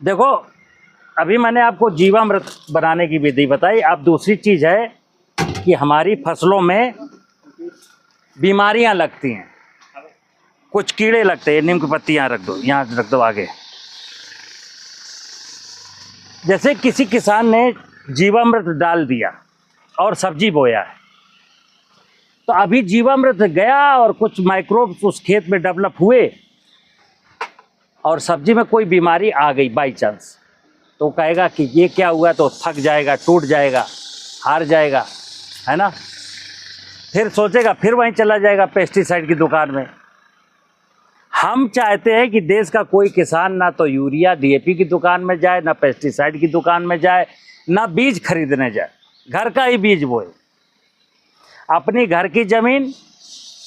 देखो, अभी मैंने आपको जीवामृत बनाने की विधि बताई। अब दूसरी चीज़ है कि हमारी फसलों में बीमारियां लगती हैं, कुछ कीड़े लगते हैं। नीम की पत्ती यहाँ रख दो, यहाँ रख दो आगे। जैसे किसी किसान ने जीवामृत डाल दिया और सब्जी बोया है, तो अभी जीवामृत गया और कुछ माइक्रोब्स उस खेत में डेवलप हुए और सब्जी में कोई बीमारी आ गई बाई चांस, तो कहेगा कि ये क्या हुआ, तो थक जाएगा, टूट जाएगा, हार जाएगा, है ना। फिर सोचेगा, फिर वहीं चला जाएगा पेस्टिसाइड की दुकान में। हम चाहते हैं कि देश का कोई किसान ना तो यूरिया डीएपी की दुकान में जाए, ना पेस्टिसाइड की दुकान में जाए, ना बीज खरीदने जाए। घर का ही बीज बोए, अपनी घर की ज़मीन,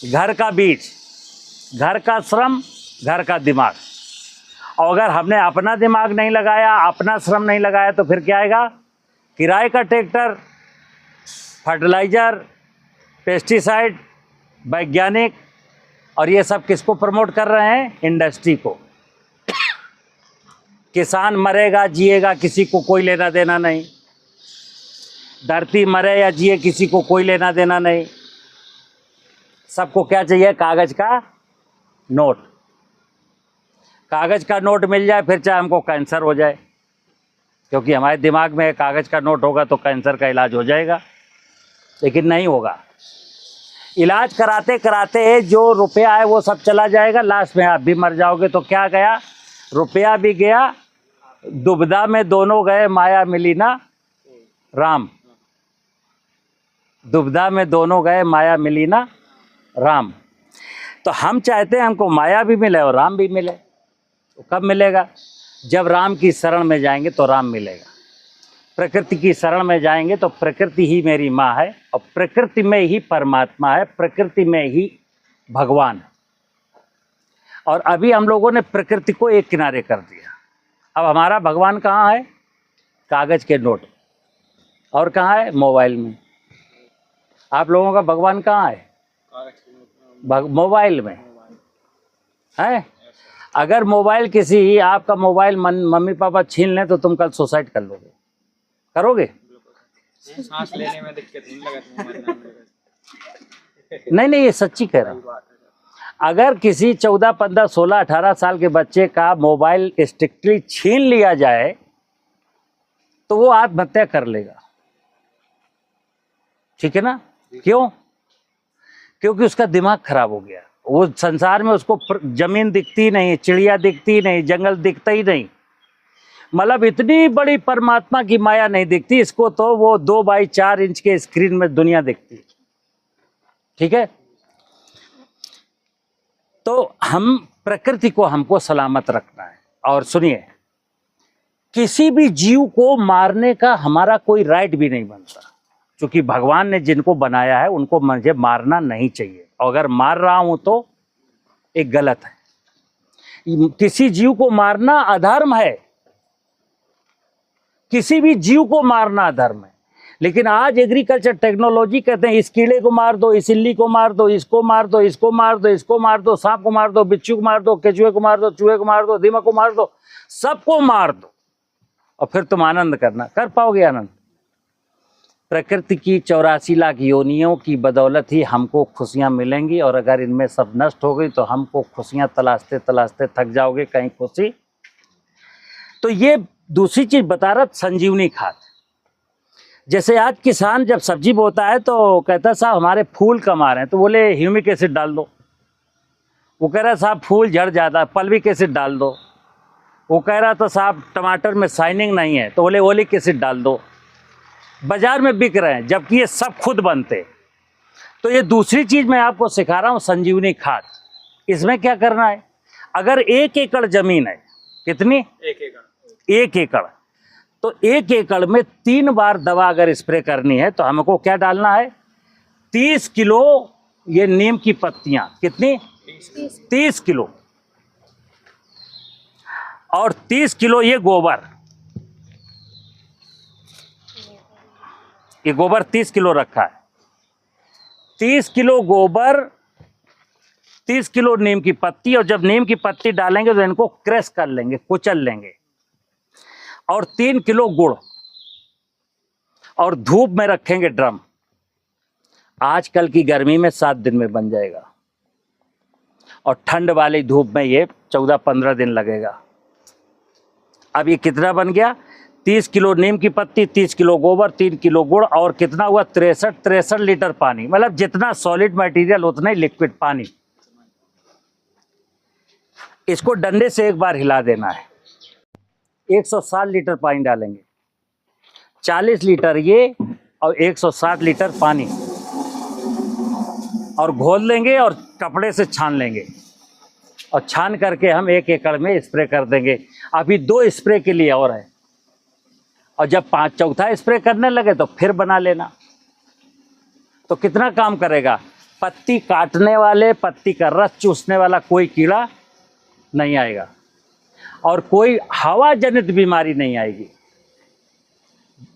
घर का बीज, घर का श्रम, घर का दिमाग। और अगर हमने अपना दिमाग नहीं लगाया, अपना श्रम नहीं लगाया, तो फिर क्या आएगा? किराए का ट्रैक्टर, फर्टिलाइज़र, पेस्टिसाइड, वैज्ञानिक। और ये सब किसको प्रमोट कर रहे हैं? इंडस्ट्री को। किसान मरेगा जिएगा, किसी को कोई लेना देना नहीं। धरती मरे या जिए, किसी को कोई लेना देना नहीं। सबको क्या चाहिए? कागज का नोट। कागज का नोट मिल जाए, फिर चाहे हमको कैंसर हो जाए, क्योंकि हमारे दिमाग में कागज का नोट होगा तो कैंसर का इलाज हो जाएगा। लेकिन नहीं होगा। इलाज कराते कराते जो रुपया है वो सब चला जाएगा, लास्ट में आप भी मर जाओगे। तो क्या गया? रुपया भी गया, दुविधा में दोनों गए, माया मिली ना राम। दुविधा में दोनों गए, माया मिली ना राम। तो हम चाहते हैं हमको माया भी मिले और राम भी मिले। तो कब मिलेगा? जब राम की शरण में जाएंगे तो राम मिलेगा। प्रकृति की शरण में जाएंगे तो प्रकृति ही मेरी माँ है, और प्रकृति में ही परमात्मा है, प्रकृति में ही भगवान है। और अभी हम लोगों ने प्रकृति को एक किनारे कर दिया। अब हमारा भगवान कहाँ है? कागज के नोट। और कहाँ है? मोबाइल में। आप लोगों का भगवान कहाँ है? मोबाइल में है। अगर मोबाइल किसी, आपका मोबाइल मम्मी पापा छीन लें तो तुम कल सुसाइड कर लोगे, करोगे? सांस लेने में दिक्कत नहीं लगती। नहीं, ये सच्ची कह रहा हूँ। अगर किसी 14, 15, 16, 18 साल के बच्चे का मोबाइल स्ट्रिक्टली छीन लिया जाए तो वो आत्महत्या कर लेगा। ठीक है ना? क्यों? क्योंकि उसका दिमाग खराब हो गया। वो संसार में उसको जमीन दिखती नहीं, चिड़िया दिखती नहीं, जंगल दिखता ही नहीं। मतलब इतनी बड़ी परमात्मा की माया नहीं दिखती इसको, तो वो 2 बाई 4 इंच के स्क्रीन में दुनिया दिखती। ठीक है? तो हम प्रकृति को हमको सलामत रखना है। और सुनिए, किसी भी जीव को मारने का हमारा कोई राइट भी नहीं बनता, क्योंकि भगवान ने जिनको बनाया है उनको मुझे मारना नहीं चाहिए। और अगर मार रहा हूं तो एक गलत है। किसी जीव को मारना अधर्म है, किसी भी जीव को मारना अधर्म है। लेकिन आज एग्रीकल्चर टेक्नोलॉजी कहते हैं इस कीड़े को मार दो, इस इल्ली को मार दो, इसको मार दो, इसको मार दो, इसको मार दो, सांप को मार दो, बिच्छू को मार दो, केचुए को मार दो, चूहे को मार दो, दीमक को मार दो, सबको मार दो और फिर तुम आनंद करना। कर पाओगे आनंद? प्रकृति की 84 लाख योनियों की बदौलत ही हमको खुशियां मिलेंगी। और अगर इनमें सब नष्ट हो गई तो हमको खुशियां तलाशते तलाशते थक जाओगे, कहीं खुशी। तो ये दूसरी चीज बता रहा, संजीवनी खाद। जैसे आज किसान जब सब्जी बोता है तो कहता है साहब हमारे फूल कम आ रहे हैं, तो बोले ह्यूमिक एसिड डाल दो। वो कह रहा है साहब फूल झड़ जाता, पल्विक एसिड डाल दो। वो कह रहा था साहब टमाटर में शाइनिंग नहीं है, तो बोले ओलिक एसिड डाल दो। बाजार में बिक रहे हैं, जबकि ये सब खुद बनते। तो ये दूसरी चीज मैं आपको सिखा रहा हूँ, संजीवनी खाद। इसमें क्या करना है? अगर 1 एकड़ जमीन है, कितनी? 1 एकड़। 1 एकड़, तो 1 एकड़ में 3 बार दवा अगर स्प्रे करनी है तो हमको क्या डालना है? 30 किलो ये नीम की पत्तियां। कितनी? 30 किलो। और 30 किलो ये गोबर। ये गोबर 30 किलो रखा है। 30 किलो गोबर, 30 किलो नीम की पत्ती। और जब नीम की पत्ती डालेंगे तो इनको क्रश कर लेंगे, कुचल लेंगे। और 3 किलो गुड़, और धूप में रखेंगे ड्रम। आजकल की गर्मी में 7 दिन में बन जाएगा, और ठंड वाली धूप में ये 14-15 दिन लगेगा। अब ये कितना बन गया? 30 किलो नीम की पत्ती, 30 किलो गोबर, 3 किलो गुड़, और कितना हुआ? 63 लीटर पानी। मतलब जितना सॉलिड मटेरियल उतना ही लिक्विड पानी। इसको डंडे से एक बार हिला देना है। 160 लीटर पानी डालेंगे, 40 लीटर ये और 160 लीटर पानी, और घोल लेंगे और कपड़े से छान लेंगे, और छान करके हम 1 एकड़ में स्प्रे कर देंगे। अभी 2 स्प्रे के लिए और है, और जब 4था स्प्रे करने लगे तो फिर बना लेना। तो कितना काम करेगा? पत्ती काटने वाले, पत्ती का रस चूसने वाला कोई कीड़ा नहीं आएगा, और कोई हवा जनित बीमारी नहीं आएगी।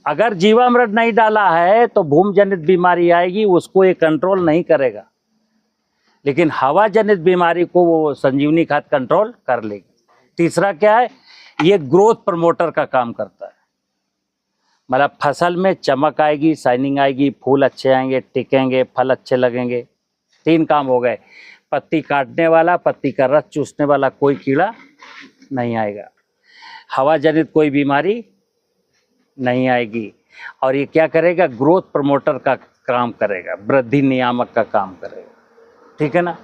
अगर जीवामृत नहीं डाला है तो भूम जनित बीमारी आएगी, उसको ये कंट्रोल नहीं करेगा, लेकिन हवा जनित बीमारी को वो संजीवनी खाद कंट्रोल कर लेगी। तीसरा क्या है? ये ग्रोथ प्रमोटर का काम करता है। मतलब फसल में चमक आएगी, शाइनिंग आएगी, फूल अच्छे आएंगे, टिकेंगे, फल अच्छे लगेंगे। 3 काम हो गए। पत्ती काटने वाला, पत्ती का रस चूसने वाला कोई कीड़ा नहीं आएगा, हवा जनित कोई बीमारी नहीं आएगी, और ये क्या करेगा? ग्रोथ प्रमोटर का काम करेगा, वृद्धि नियामक का काम करेगा। ठीक है ना?